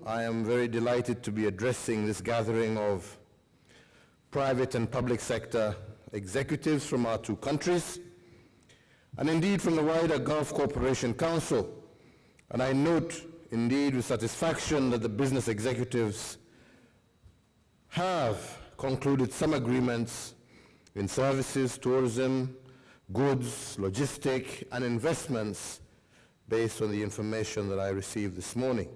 I am very delighted to be addressing this gathering of private and public sector executives from our two countries, and indeed from the wider Gulf Cooperation Council. And I note indeed with satisfaction that the business executives have concluded some agreements in services, tourism, goods, logistics, and investments based on the information that I received this morning.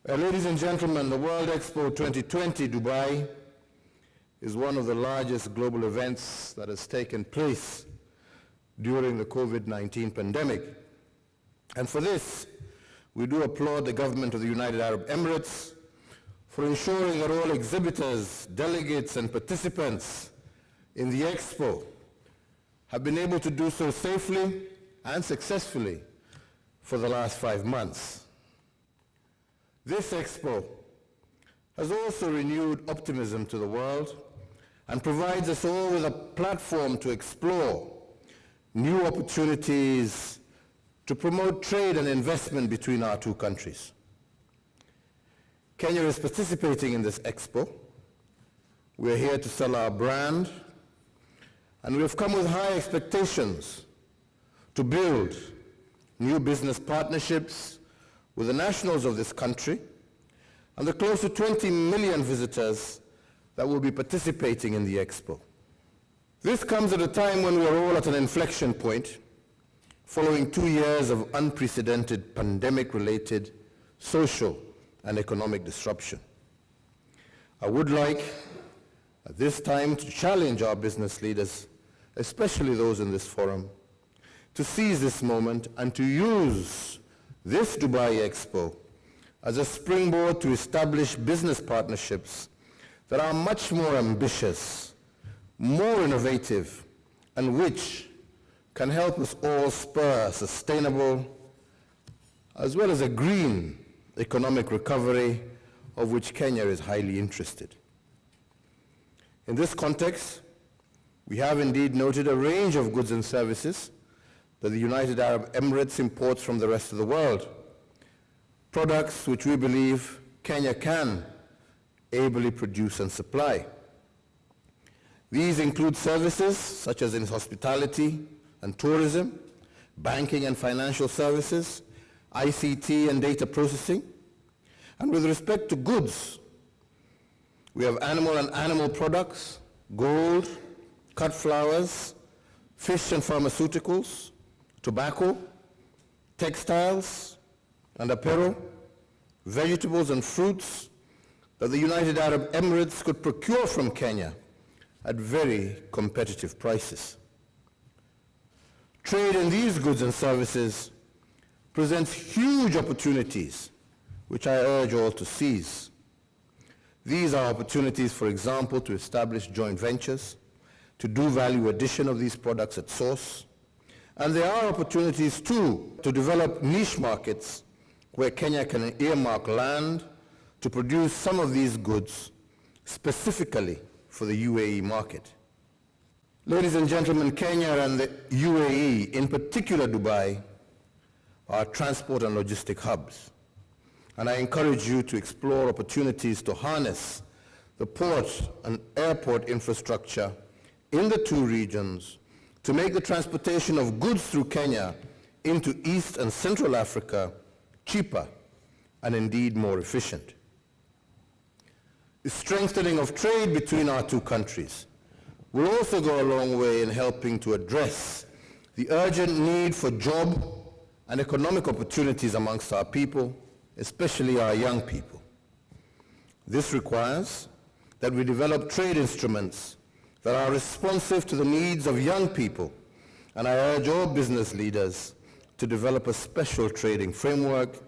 Ladies and gentlemen, the World Expo 2020 Dubai is one of the largest global events that has taken place during the COVID-19 pandemic. And for this, we do applaud the government of the United Arab Emirates for ensuring that all exhibitors, delegates, and participants in the Expo have been able to do so safely and successfully for the last 5 months. This Expo has also renewed optimism to the world and provides us all with a platform to explore new opportunities to promote trade and investment between our two countries. Kenya is participating in this Expo. We're here to sell our brand, and we've come with high expectations to build new business partnerships with the nationals of this country and the close to 20 million visitors that will be participating in the Expo. This comes at a time when we are all at an inflection point following 2 years of unprecedented pandemic-related social and economic disruption. I would like at this time to challenge our business leaders, especially those in this forum, to seize this moment and to use this Dubai Expo as a springboard to establish business partnerships that are much more ambitious, more innovative, and which can help us all spur a sustainable as well as a green economic recovery of which Kenya is highly interested. In this context, we have indeed noted a range of goods and services that the United Arab Emirates imports from the rest of the world, products which we believe Kenya can ably produce and supply. These include services such as in hospitality and tourism, banking and financial services, ICT and data processing. And with respect to goods, we have animal products, gold, cut flowers, fish and pharmaceuticals, tobacco, textiles and apparel, vegetables and fruits that the United Arab Emirates could procure from Kenya at very competitive prices. Trade in these goods and services presents huge opportunities, which I urge all to seize. These are opportunities, for example, to establish joint ventures, to do value addition of these products at source, and there are opportunities too to develop niche markets where Kenya can earmark land to produce some of these goods specifically for the UAE market. Ladies and gentlemen, Kenya and the UAE, in particular Dubai, are transport and logistic hubs. And I encourage you to explore opportunities to harness the port and airport infrastructure in the two regions to make the transportation of goods through Kenya into East and Central Africa cheaper and indeed more efficient. The strengthening of trade between our two countries will also go a long way in helping to address the urgent need for job and economic opportunities amongst our people, especially our young people. This requires that we develop trade instruments that are responsive to the needs of young people, and I urge all business leaders to develop a special trading framework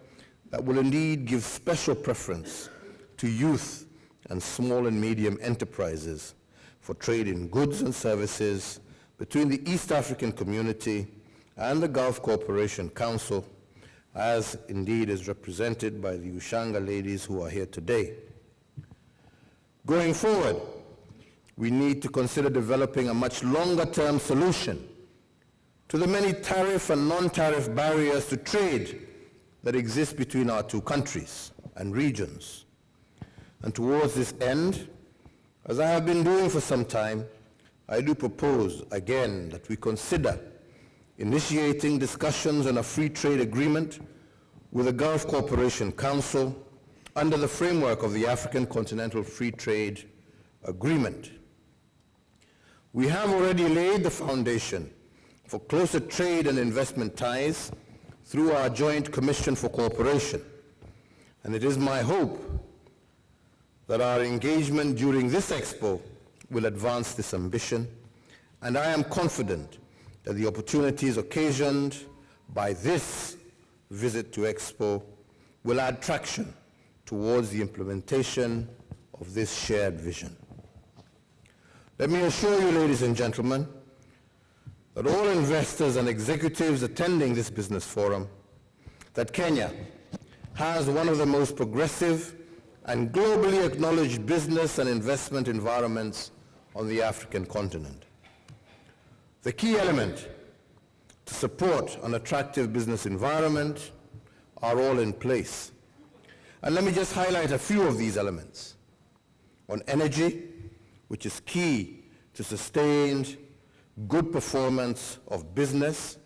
that will indeed give special preference to youth and small and medium enterprises for trade in goods and services between the East African Community and the Gulf Cooperation Council, as indeed is represented by the Ushanga ladies who are here today. Going forward, we need to consider developing a much longer-term solution to the many tariff and non-tariff barriers to trade that exists between our two countries and regions. And towards this end, as I have been doing for some time, I do propose again that we consider initiating discussions on a free trade agreement with the Gulf Cooperation Council under the framework of the African Continental Free Trade Agreement. We have already laid the foundation for closer trade and investment ties through our Joint Commission for Cooperation, and it is my hope that our engagement during this Expo will advance this ambition, and I am confident that the opportunities occasioned by this visit to Expo will add traction towards the implementation of this shared vision. Let me assure you, ladies and gentlemen, that all investors and executives attending this business forum, that Kenya has one of the most progressive and globally acknowledged business and investment environments on the African continent. The key element to support an attractive business environment are all in place. And let me just highlight a few of these elements. On energy, which is key to sustained good performance of business,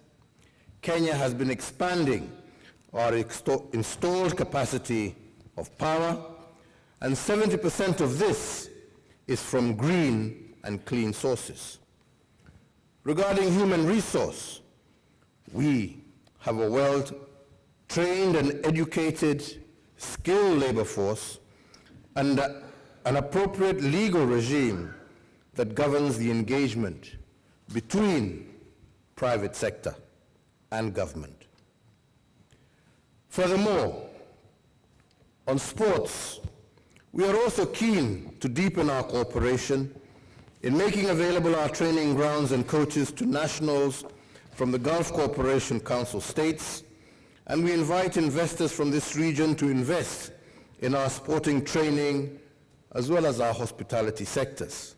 Kenya has been expanding our installed capacity of power, and 70% of this is from green and clean sources. Regarding human resource, we have a well-trained and educated, skilled labor force and an appropriate legal regime that governs the engagement between private sector and government. Furthermore, on sports, we are also keen to deepen our cooperation in making available our training grounds and coaches to nationals from the Gulf Cooperation Council states, and we invite investors from this region to invest in our sporting training as well as our hospitality sectors.